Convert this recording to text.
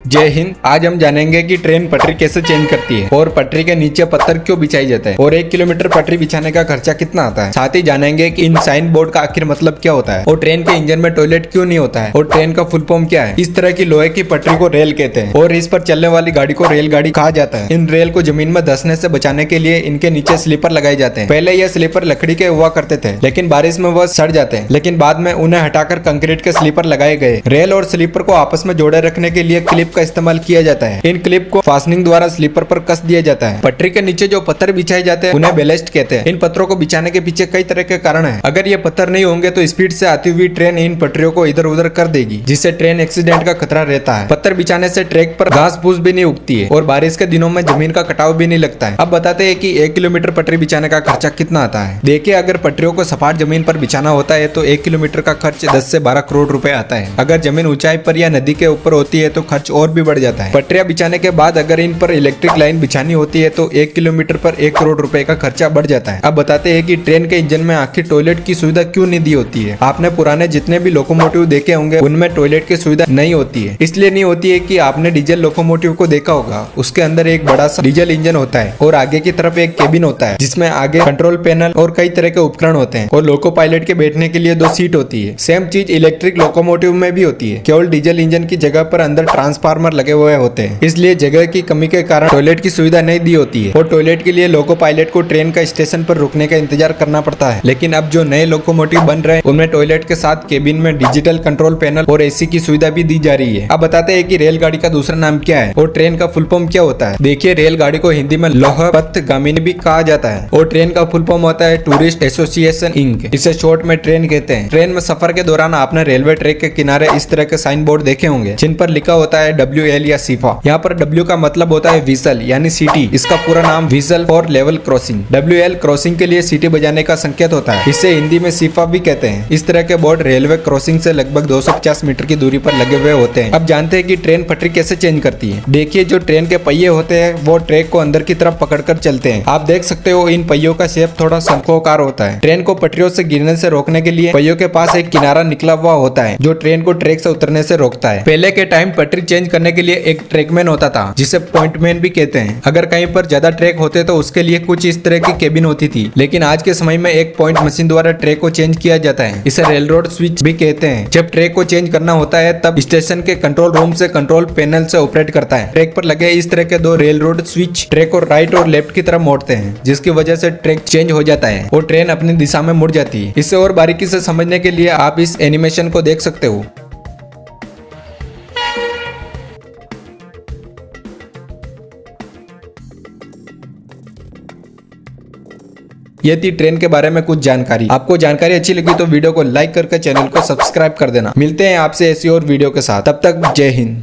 जय हिंद। आज हम जानेंगे कि ट्रेन पटरी कैसे चेंज करती है और पटरी के नीचे पत्थर क्यों बिछाई जाता है और 1 किलोमीटर पटरी बिछाने का खर्चा कितना आता है। साथ ही जानेंगे कि इन साइन बोर्ड का आखिर मतलब क्या होता है और ट्रेन के इंजन में टॉयलेट क्यों नहीं होता है और ट्रेन का फुल फॉर्म क्या है। इस तरह की लोहे की पटरी को रेल कहते हैं और इस पर चलने वाली गाड़ी को रेलगाड़ी कहा जाता है। इन रेल को जमीन में धंसने से बचाने के लिए इनके नीचे स्लीपर लगाए जाते हैं। पहले यह स्लीपर लकड़ी के हुआ करते थे, लेकिन बारिश में वह सड़ जाते हैं, लेकिन बाद में उन्हें हटाकर कंक्रीट के स्लीपर लगाए गए। रेल और स्लीपर को आपस में जोड़े रखने के लिए क्लिप का इस्तेमाल किया जाता है। इन क्लिप को फास्टनिंग द्वारा स्लीपर पर कस दिया जाता है। पटरी के नीचे जो पत्थर बिछाए जाते हैं उन्हें बेलेस्ट कहते हैं। इन पत्थरों को बिछाने के पीछे कई तरह के कारण हैं। अगर ये पत्थर नहीं होंगे तो स्पीड से आती हुई ट्रेन इन पटरियों को इधर उधर कर देगी, जिससे ट्रेन एक्सीडेंट का खतरा रहता है। पत्थर बिछाने से ट्रैक पर घास फूस भी नहीं उगती है और बारिश के दिनों में जमीन का कटाव भी नहीं लगता है। अब बताते हैं कि 1 किलोमीटर पटरी बिछाने का खर्चा कितना आता है। देखिए, अगर पटरियों को सपाट जमीन पर बिछाना होता है तो 1 किलोमीटर का खर्च 10 से 12 करोड़ रुपए आता है। अगर जमीन ऊंचाई पर या नदी के ऊपर होती है तो खर्च और भी बढ़ जाता है। पटरियां बिछाने के बाद अगर इन पर इलेक्ट्रिक लाइन बिछानी होती है तो 1 किलोमीटर पर 1 करोड़ रुपए का खर्चा बढ़ जाता है। अब बताते हैं कि ट्रेन के इंजन में आखिर टॉयलेट की सुविधा क्यों नहीं दी होती है। आपने पुराने जितने भी लोकोमोटिव देखे होंगे उनमें टॉयलेट की सुविधा नहीं होती है। इसलिए नहीं होती है कि आपने डीजल लोकोमोटिव को देखा होगा, उसके अंदर एक बड़ा सा डीजल इंजन होता है और आगे की तरफ एक केबिन होता है जिसमें आगे कंट्रोल पैनल और कई तरह के उपकरण होते हैं और लोको पायलट के बैठने के लिए 2 सीट होती है। सेम चीज इलेक्ट्रिक लोकोमोटिव में भी होती है, केवल डीजल इंजन की जगह पर अंदर ट्रांसफार्मर लगे हुए होते हैं। इसलिए जगह की कमी के कारण टॉयलेट की सुविधा नहीं दी होती है और टॉयलेट के लिए लोको पायलट को ट्रेन का स्टेशन पर रुकने का इंतजार करना पड़ता है। लेकिन अब जो नए लोकोमोटिव बन रहे हैं उनमें टॉयलेट के साथ केबिन में डिजिटल कंट्रोल पैनल और एसी की सुविधा भी दी जा रही है। अब बताते हैं कि रेलगाड़ी का दूसरा नाम क्या है और ट्रेन का फुल फॉर्म क्या होता है। देखिए, रेलगाड़ी को हिंदी में लौह पथ गामिनी भी कहा जाता है और ट्रेन का फुल फॉर्म होता है टूरिस्ट एसोसिएशन इंक। इसे शॉर्ट में ट्रेन कहते हैं। ट्रेन में सफर के दौरान आपने रेलवे ट्रैक के किनारे इस तरह के साइन बोर्ड देखे होंगे जिन पर लिखा होता है WL या सीफा। यहाँ पर W का मतलब होता है व्हीसल यानी सीटी। इसका पूरा नाम whistle for level crossing. WL crossing के लिए सीटी बजाने का संकेत होता है। इसे हिंदी में सीफा भी कहते हैं। इस तरह के बोर्ड रेलवे क्रॉसिंग से लगभग 250 मीटर की दूरी पर लगे हुए होते हैं। अब जानते हैं कि ट्रेन पटरी कैसे चेंज करती है। देखिए, जो ट्रेन के पहिए होते हैं वो ट्रैक को अंदर की तरफ पकड़कर चलते हैं। आप देख सकते हो इन पहियों का शेप थोड़ा शंखोकार होता है। ट्रेन को पटरियों से गिरने से रोकने के लिए पहियों के पास एक किनारा निकला हुआ होता है जो ट्रेन को ट्रैक से उतरने से रोकता है। पहले के टाइम पटरी चेंज करने के लिए एक ट्रैकमैन होता था जिसे पॉइंटमैन भी कहते हैं। अगर कहीं पर ज्यादा ट्रैक होते तो उसके लिए कुछ इस तरह की केबिन होती थी, लेकिन आज के समय में एक पॉइंट मशीन द्वारा ट्रैक को चेंज किया जाता है। इसे रेल रोड स्विच भी कहते हैं। जब ट्रैक को चेंज करना होता है तब स्टेशन के कंट्रोल रूम से कंट्रोल पैनल से ऑपरेट करता है। ट्रैक पर लगे इस तरह के 2 रेल रोड स्विच ट्रैक को राइट और लेफ्ट की तरफ मोड़ते हैं, जिसकी वजह से ट्रैक चेंज हो जाता है और ट्रेन अपनी दिशा में मुड़ जाती है। इसे और बारीकी से समझने के लिए आप इस एनिमेशन को देख सकते हो। ये थी ट्रेन के बारे में कुछ जानकारी। आपको जानकारी अच्छी लगी तो वीडियो को लाइक करके चैनल को सब्सक्राइब कर देना। मिलते हैं आपसे ऐसी और वीडियो के साथ, तब तक जय हिंद।